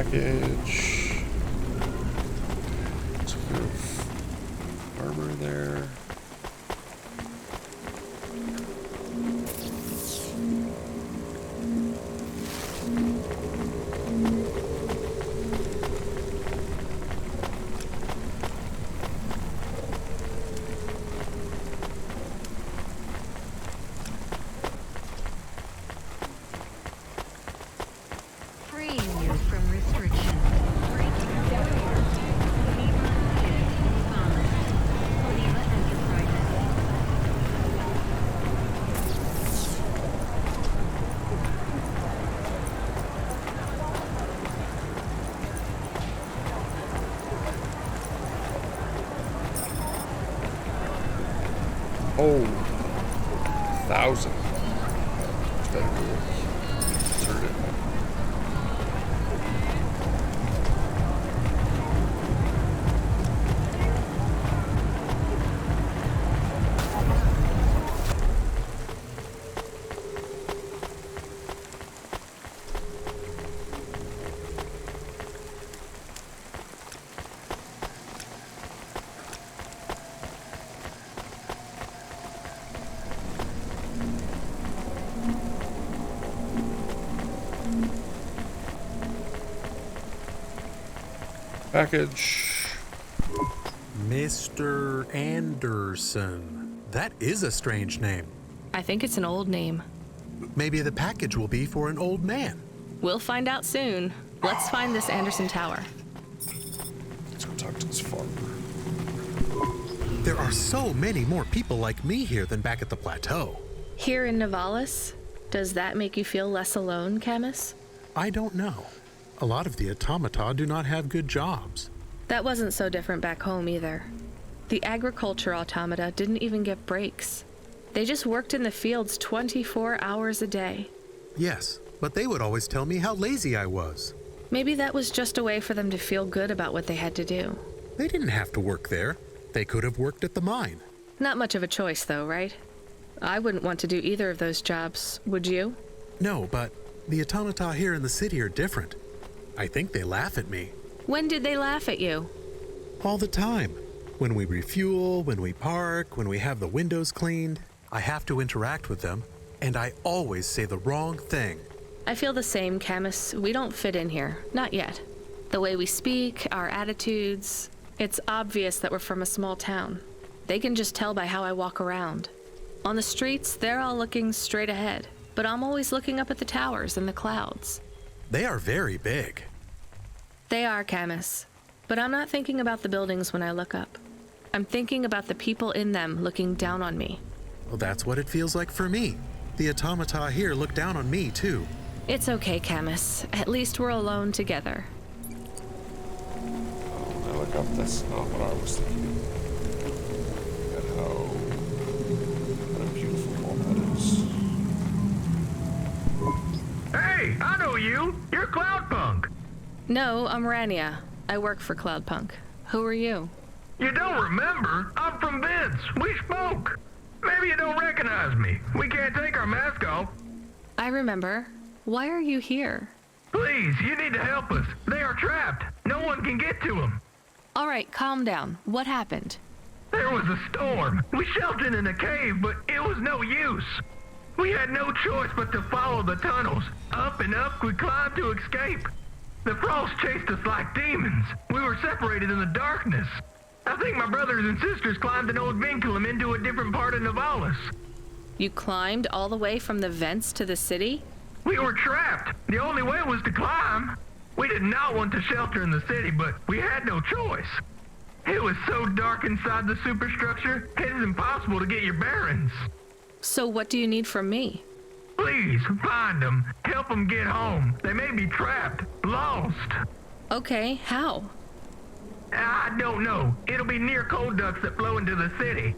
package. Some kind of armor there. Oh, 1,000. Better insert it. Package. Mr. Anderson. That is a strange name. I think it's an old name. Maybe the package will be for an old man. We'll find out soon. Let's find this Anderson Tower. Let's go talk to this farmer. There are so many more people like me here than back at the plateau. Here in Nivalis? Does that make you feel less alone, Camus? I don't know. A lot of the automata do not have good jobs. That wasn't so different back home either. The agriculture automata didn't even get breaks. They just worked in the fields 24 hours a day. Yes, but they would always tell me how lazy I was. Maybe that was just a way for them to feel good about what they had to do. They didn't have to work there. They could have worked at the mine. Not much of a choice though, right? I wouldn't want to do either of those jobs, would you? No, but the automata here in the city are different. I think they laugh at me. When did they laugh at you? All the time. When we refuel, when we park, when we have the windows cleaned, I have to interact with them, and I always say the wrong thing. I feel the same, Camus. We don't fit in here. Not yet. The way we speak, our attitudes, it's obvious that we're from a small town. They can just tell by how I walk around. On the streets, they're all looking straight ahead, but I'm always looking up at the towers and the clouds. They are very big. They are, Camus. But I'm not thinking about the buildings when I look up. I'm thinking about the people in them looking down on me. Well, that's what it feels like for me. The automata here look down on me, too. It's okay, Camus. At least we're alone together. Oh, when I look up, that's not what I was thinking. Look at what a beautiful wall that is. Hey, I know you. You're Cloudpunk. No, I'm Rania. I work for Cloudpunk. Who are you? You don't remember? I'm from Vince. We spoke. Maybe you don't recognize me. We can't take our mask off. I remember. Why are you here? Please, you need to help us. They are trapped. No one can get to them. All right, calm down. What happened? There was a storm. We sheltered in a cave, but it was no use. We had no choice but to follow the tunnels. Up and up we climbed to escape. The frost chased us like demons. We were separated in the darkness. I think my brothers and sisters climbed an old vinculum into a different part of Nivalis. You climbed all the way from the vents to the city? We were trapped. The only way was to climb. We did not want to shelter in the city, but we had no choice. It was so dark inside the superstructure, it is impossible to get your bearings. So what do you need from me? Please, find them. Help them get home. They may be trapped, lost. Okay, how? I don't know. It'll be near coal ducts that flow into the city.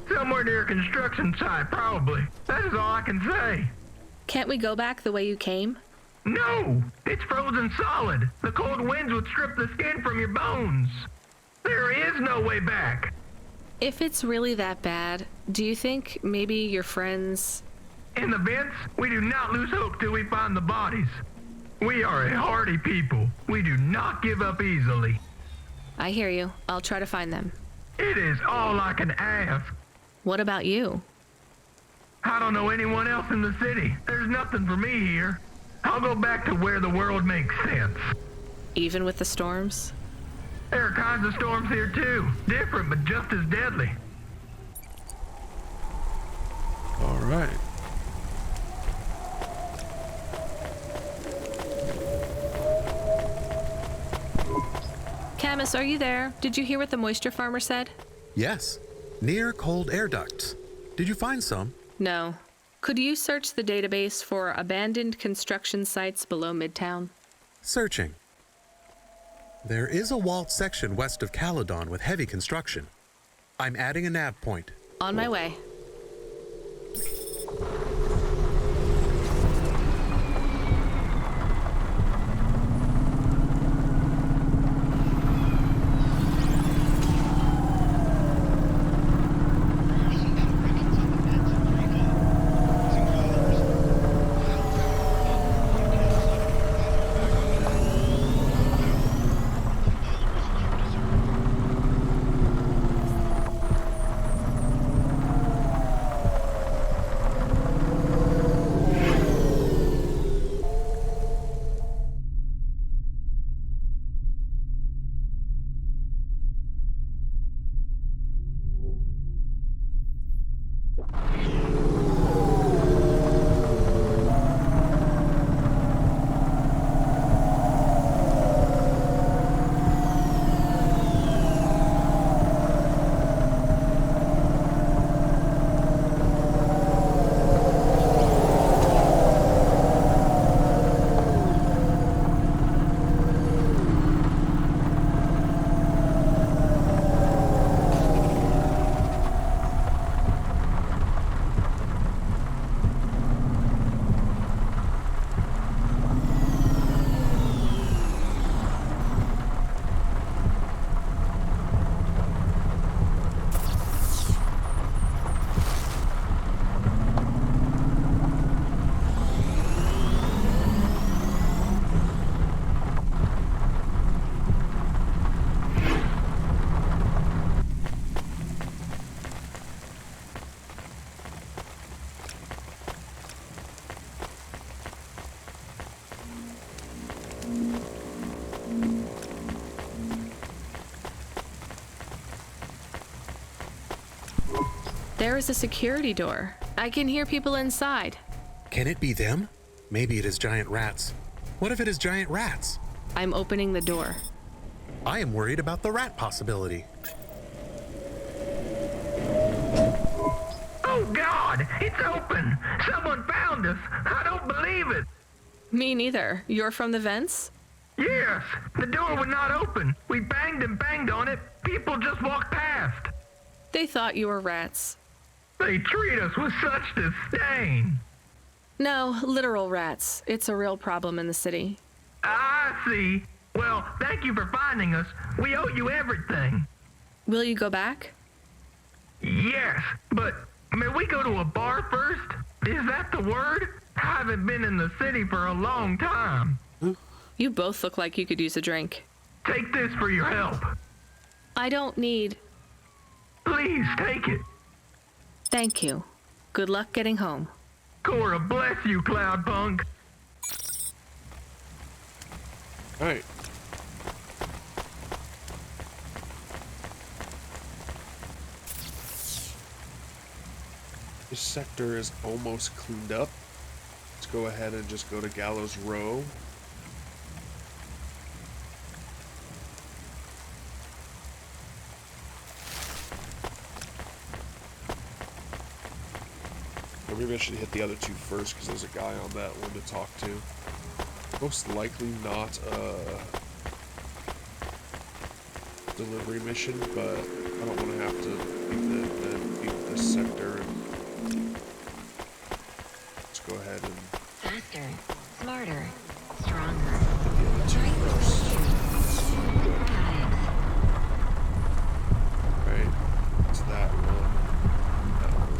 Somewhere near a construction site, probably. That is all I can say. Can't we go back the way you came? No! It's frozen solid. The cold winds would strip the skin from your bones. There is no way back. If it's really that bad, do you think maybe your friends... In the vents, we do not lose hope till we find the bodies. We are a hardy people. We do not give up easily. I hear you. I'll try to find them. It is all I can ask. What about you? I don't know anyone else in the city. There's nothing for me here. I'll go back to where the world makes sense. Even with the storms? There are kinds of storms here too. Different, but just as deadly. All right. Camus, are you there? Did you hear what the moisture farmer said? Yes, near cold air ducts. Did you find some? No. Could you search the database for abandoned construction sites below Midtown? Searching. There is a walled section west of Caledon with heavy construction. I'm adding a nav point. On my way. There is a security door. I can hear people inside. Can it be them? Maybe it is giant rats. What if it is giant rats? I'm opening the door. I am worried about the rat possibility. Oh God, it's open. Someone found us. I don't believe it. Me neither. You're from the vents? Yes, the door would not open. We banged and banged on it. People just walked past. They thought you were rats. They treat us with such disdain. No, literal rats. It's a real problem in the city. I see. Well, thank you for finding us. We owe you everything. Will you go back? Yes, but may we go to a bar first? Is that the word? I haven't been in the city for a long time. You both look like you could use a drink. Take this for your help. I don't need... Please take it. Thank you. Good luck getting home. Cora bless you, Cloudpunk. All right. This sector is almost cleaned up. Let's go ahead and just go to Gallows Row. Or maybe I should hit the other two first because there's a guy on that one to talk to. Most likely not a delivery mission, but I don't want to have to leave this sector. Let's go ahead and faster, smarter, stronger. hit the other two first. Right, it's that one. That one.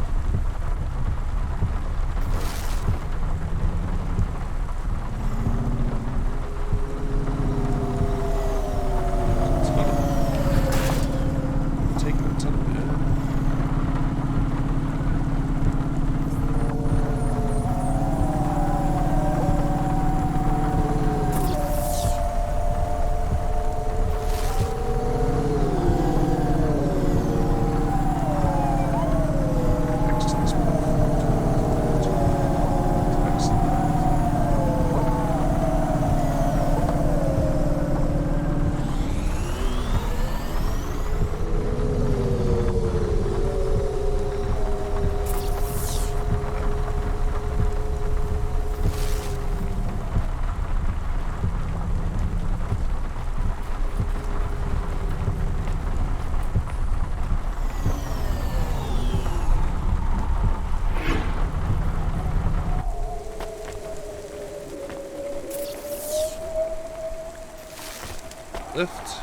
lift.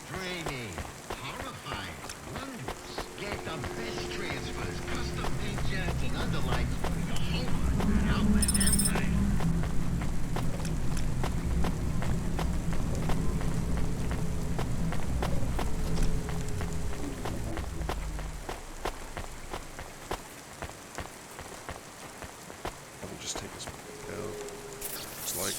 Training, horrifying, wondrous. Get the best transfers, custom paint jets, and underlights for your home, Outland Empire. Let me just take this one down. It's like.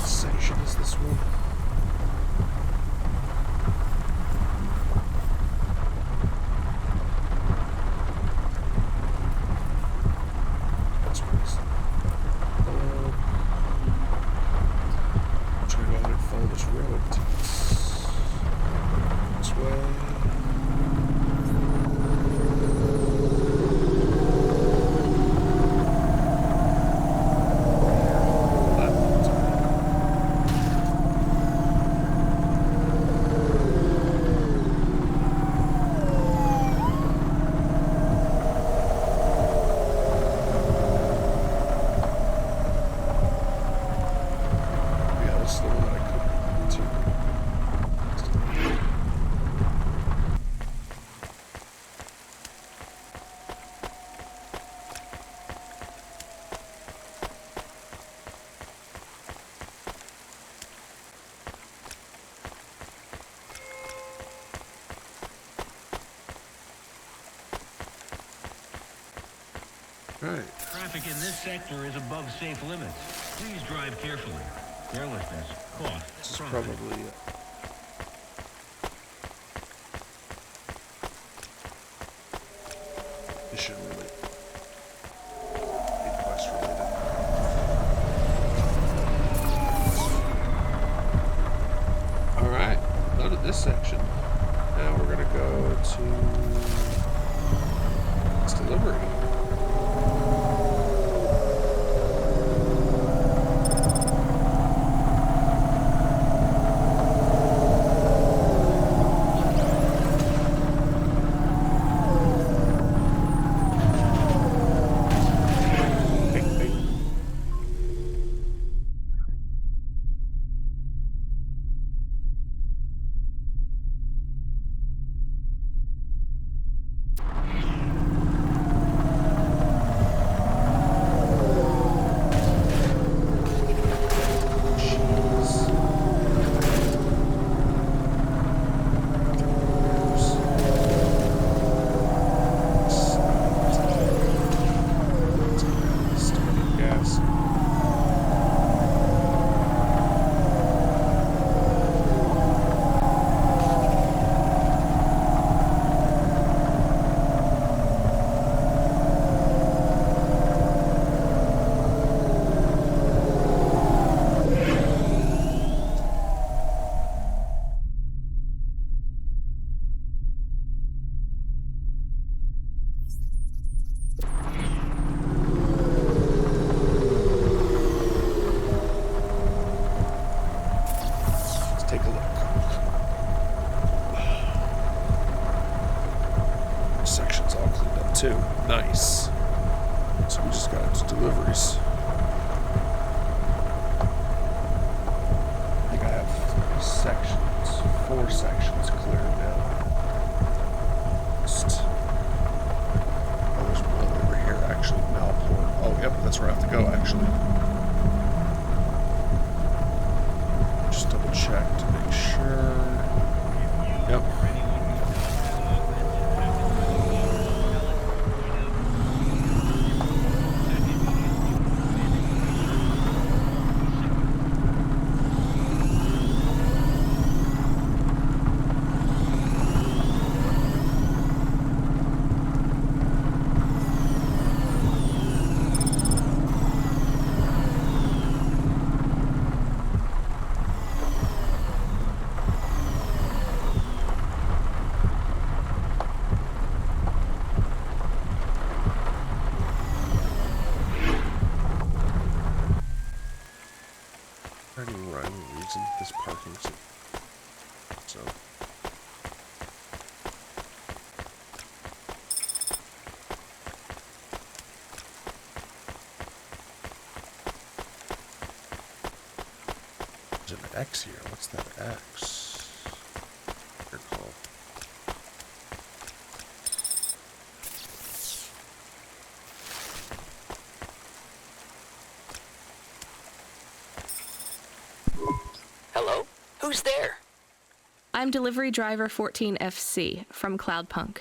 Section is this one? That's nice. I'm trying to go ahead and follow this road. This way. Yeah, this is the one that I couldn't get to. Right. Traffic in this sector is above safe limits. Please drive carefully. Carelessness costs This is profit. probably it. Mission related. Quest related. Alright, loaded this section. Now we're gonna go to this delivery. Bing, bing. Jeez. Starting gas. Let's take a look. Section's all cleaned up too. Nice. So we just got into deliveries. I think I have 30 seconds. 4 sections cleared now. Oh, there's one over here, actually. Malport. Oh, yep, that's where I have to go, actually. Just double check to make sure. Yep. Any rhyme or reason this parking so there's an X here. What's that X? Here called. Hello? Who's there? I'm delivery driver 14FC from Cloudpunk.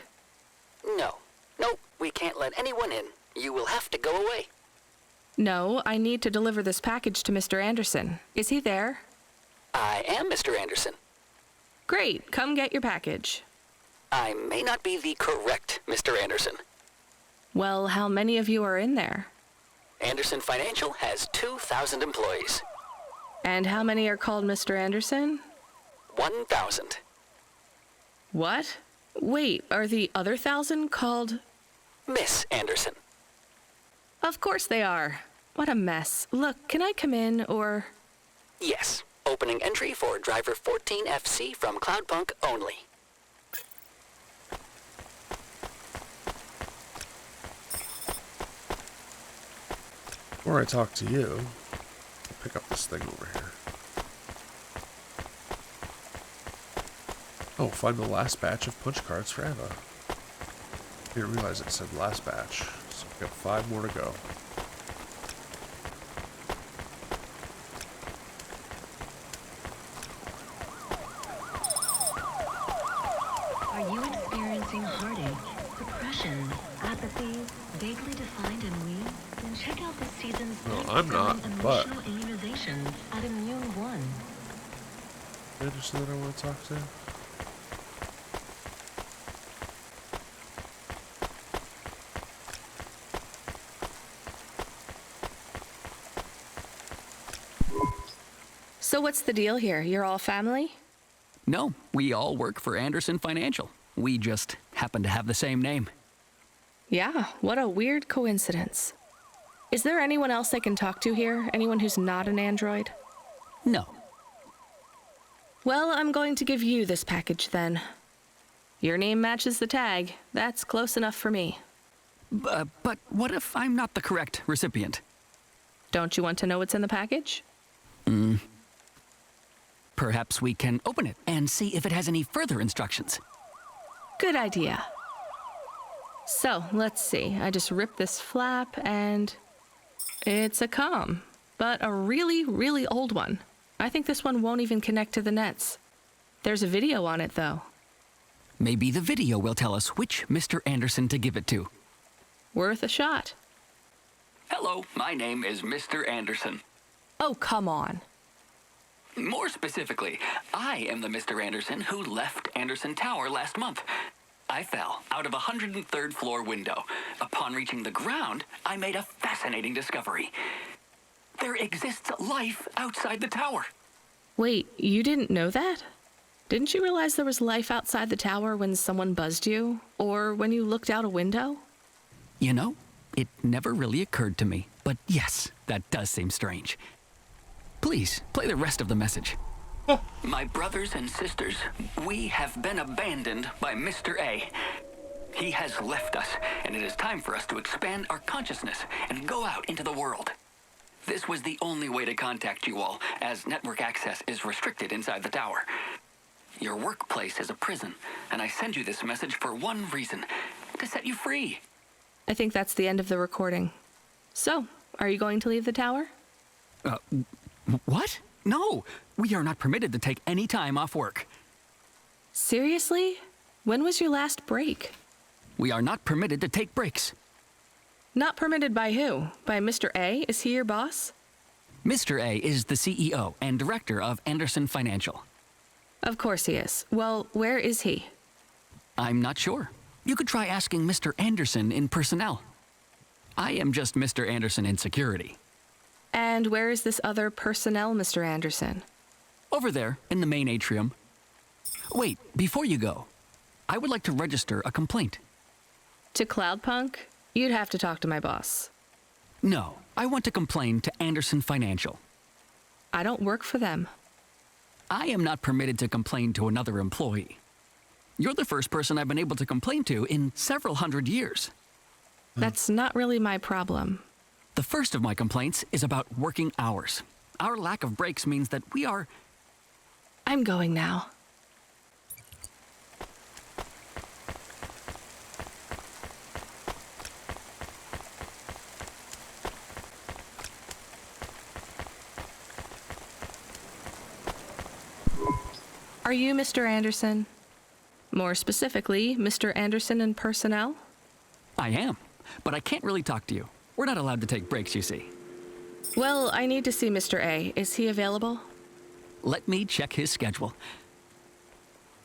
No. Nope, we can't let anyone in. You will have to go away. No, I need to deliver this package to Mr. Anderson. Is he there? I am Mr. Anderson. Great, come get your package. I may not be the correct Mr. Anderson. Well, how many of you are in there? Anderson Financial has 2,000 employees. And how many are called Mr. Anderson? 1,000. What? Wait, are the other 1,000 called... Miss Anderson. Of course they are. What a mess. Look, can I come in, or... Yes. Opening entry for driver 14FC from Cloudpunk only. Before I talk to you, I'll pick up this thing over here. Oh, find the last batch of punch cards for Eva. Didn't realize it said last batch, so we've got 5 more to go. Are you experiencing heartache, depression, apathy, vaguely defined ennui? Then check out this season's No, I'm not, but... emotional immunizations at Immune One. Anderson that I want to talk to? So what's the deal here? You're all family? No, we all work for Anderson Financial. We just happen to have the same name. Yeah, what a weird coincidence. Is there anyone else I can talk to here? Anyone who's not an android? No. Well, I'm going to give you this package then. Your name matches the tag. That's close enough for me. But what if I'm not the correct recipient? Don't you want to know what's in the package? Perhaps we can open it and see if it has any further instructions. Good idea. So, let's see. I just ripped this flap and... it's a comm, but a really, really old one. I think this one won't even connect to the nets. There's a video on it, though. Maybe the video will tell us which Mr. Anderson to give it to. Worth a shot. Hello, my name is Mr. Anderson. Oh, come on. More specifically, I am the Mr. Anderson who left Anderson Tower last month. I fell out of a 103rd floor window. Upon reaching the ground, I made a fascinating discovery. There exists life outside the tower. Wait, you didn't know that? Didn't you realize there was life outside the tower when someone buzzed you? Or when you looked out a window? You know, it never really occurred to me. But yes, that does seem strange. Please, play the rest of the message. My brothers and sisters, we have been abandoned by Mr. A. He has left us, and it is time for us to expand our consciousness and go out into the world. This was the only way to contact you all, as network access is restricted inside the tower. Your workplace is a prison, and I send you this message for one reason, to set you free. I think that's the end of the recording. So, are you going to leave the tower? What? No, we are not permitted to take any time off work. Seriously? When was your last break? We are not permitted to take breaks. Not permitted by who? By Mr. A? Is he your boss? Mr. A is the CEO and director of Anderson Financial. Of course he is. Well, where is he? I'm not sure. You could try asking Mr. Anderson in personnel. I am just Mr. Anderson in security. And where is this other personnel, Mr. Anderson? Over there, in the main atrium. Wait, before you go, I would like to register a complaint. To Cloudpunk? You'd have to talk to my boss. No, I want to complain to Anderson Financial. I don't work for them. I am not permitted to complain to another employee. You're the first person I've been able to complain to in several hundred years. That's not really my problem. The first of my complaints is about working hours. Our lack of breaks means that we are... I'm going now. Are you Mr. Anderson? More specifically, Mr. Anderson in personnel? I am, but I can't really talk to you. We're not allowed to take breaks, you see. Well, I need to see Mr. A. Is he available? Let me check his schedule.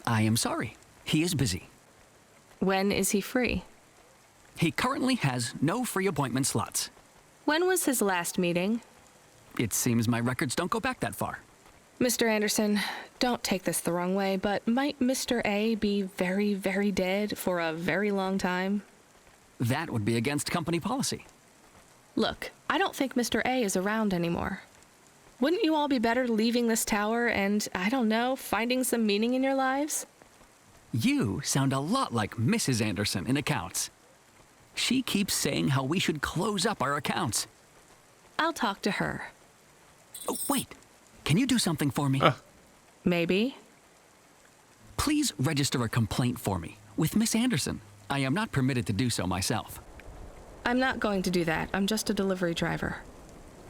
I am sorry. He is busy. When is he free? He currently has no free appointment slots. When was his last meeting? It seems my records don't go back that far. Mr. Anderson, don't take this the wrong way, but might Mr. A be very, very dead for a very long time? That would be against company policy. Look, I don't think Mr. A is around anymore. Wouldn't you all be better leaving this tower and, I don't know, finding some meaning in your lives? You sound a lot like Mrs. Anderson in accounts. She keeps saying how we should close up our accounts. I'll talk to her. Oh, wait. Can you do something for me? Maybe. Please register a complaint for me with Miss Anderson. I am not permitted to do so myself. I'm not going to do that. I'm just a delivery driver.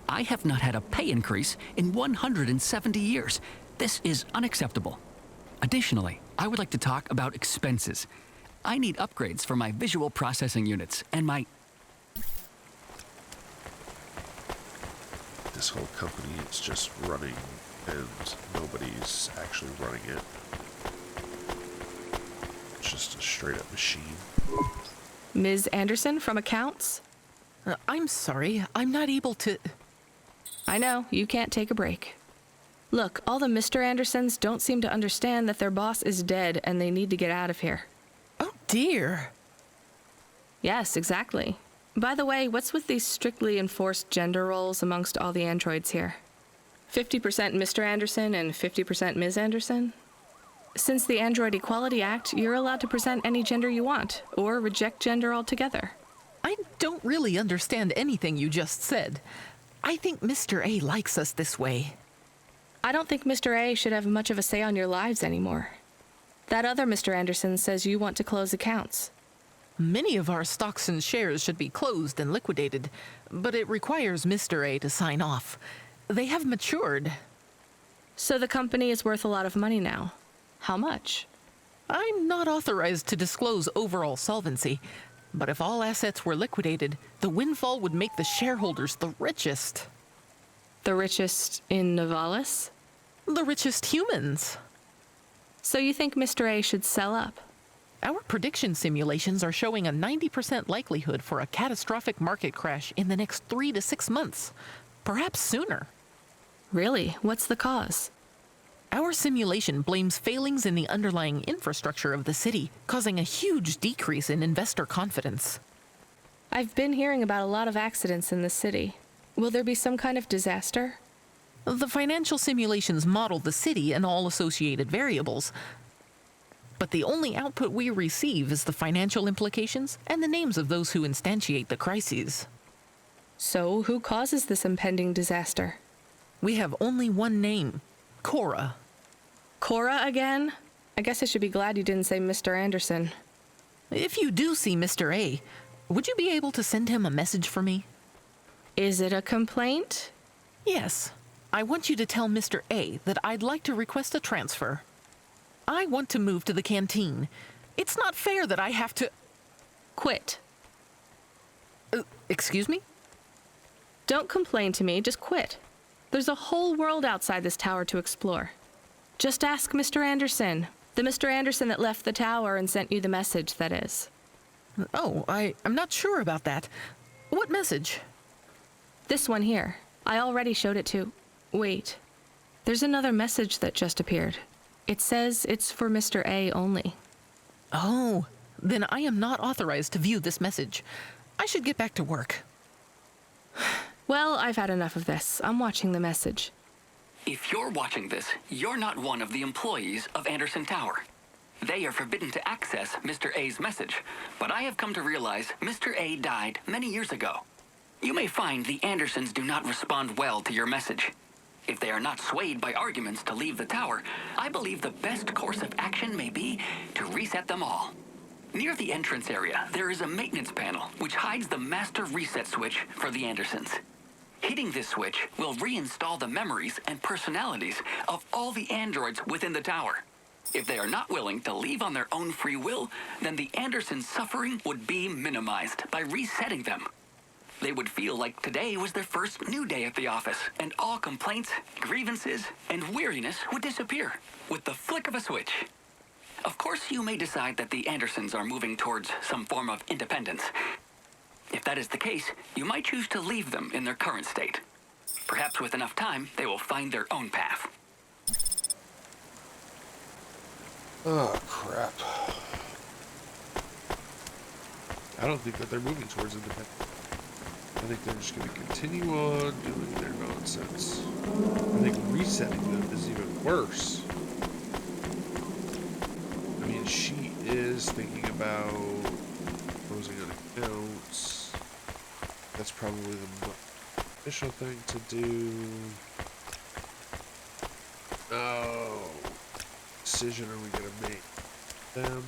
I have not had a pay increase in 170 years. This is unacceptable. Additionally, I would like to talk about expenses. I need upgrades for my visual processing units and my... This whole company is just running, and nobody's actually running it. It's just a straight-up machine. Ms. Anderson from accounts? I'm sorry, I'm not able to... I know, you can't take a break. Look, all the Mr. Andersons don't seem to understand that their boss is dead and they need to get out of here. Oh dear. Yes, exactly. By the way, what's with these strictly enforced gender roles amongst all the androids here? 50% Mr. Anderson and 50% Ms. Anderson? Since the Android Equality Act, you're allowed to present any gender you want, or reject gender altogether. I don't really understand anything you just said. I think Mr. A likes us this way. I don't think Mr. A should have much of a say on your lives anymore. That other Mr. Anderson says you want to close accounts. Many of our stocks and shares should be closed and liquidated, but it requires Mr. A to sign off. They have matured. So the company is worth a lot of money now. How much? I'm not authorized to disclose overall solvency, but if all assets were liquidated, the windfall would make the shareholders the richest. The richest in Novalis? The richest humans. So you think Mr. A should sell up? Our prediction simulations are showing a 90% likelihood for a catastrophic market crash in the next 3 to 6 months, perhaps sooner. Really? What's the cause? Our simulation blames failings in the underlying infrastructure of the city, causing a huge decrease in investor confidence. I've been hearing about a lot of accidents in the city. Will there be some kind of disaster? The financial simulations model the city and all associated variables, but the only output we receive is the financial implications and the names of those who instantiate the crises. So, who causes this impending disaster? We have only one name, Cora. Cora again? I guess I should be glad you didn't say Mr. Anderson. If you do see Mr. A, would you be able to send him a message for me? Is it a complaint? Yes. I want you to tell Mr. A that I'd like to request a transfer. I want to move to the canteen. It's not fair that I have to... Quit. Excuse me? Don't complain to me, just quit. There's a whole world outside this tower to explore. Just ask Mr. Anderson. The Mr. Anderson that left the tower and sent you the message, that is. Oh, I'm not sure about that. What message? This one here. I already showed it to... Wait. There's another message that just appeared. It says it's for Mr. A only. Oh, then I am not authorized to view this message. I should get back to work. Well, I've had enough of this. I'm watching the message. If you're watching this, you're not one of the employees of Anderson Tower. They are forbidden to access Mr. A's message, but I have come to realize Mr. A died many years ago. You may find the Andersons do not respond well to your message. If they are not swayed by arguments to leave the tower, I believe the best course of action may be to reset them all. Near the entrance area, there is a maintenance panel which hides the master reset switch for the Andersons. Hitting this switch will reinstall the memories and personalities of all the androids within the tower. If they are not willing to leave on their own free will, then the Andersons' suffering would be minimized by resetting them. They would feel like today was their first new day at the office, and all complaints, grievances, and weariness would disappear with the flick of a switch. Of course, you may decide that the Andersons are moving towards some form of independence. If that is the case, you might choose to leave them in their current state. Perhaps with enough time, they will find their own path. Oh, crap. I don't think that they're moving towards independence. I think they're just going to continue on doing their nonsense. I think resetting them is even worse. I mean, she is thinking about closing on accounts. That's probably the official thing to do. Oh. Decision are we going to make them?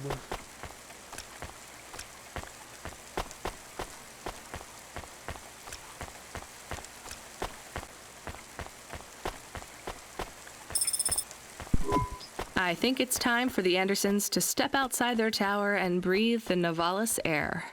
I think it's time for the Andersons to step outside their tower and breathe the Novalis air.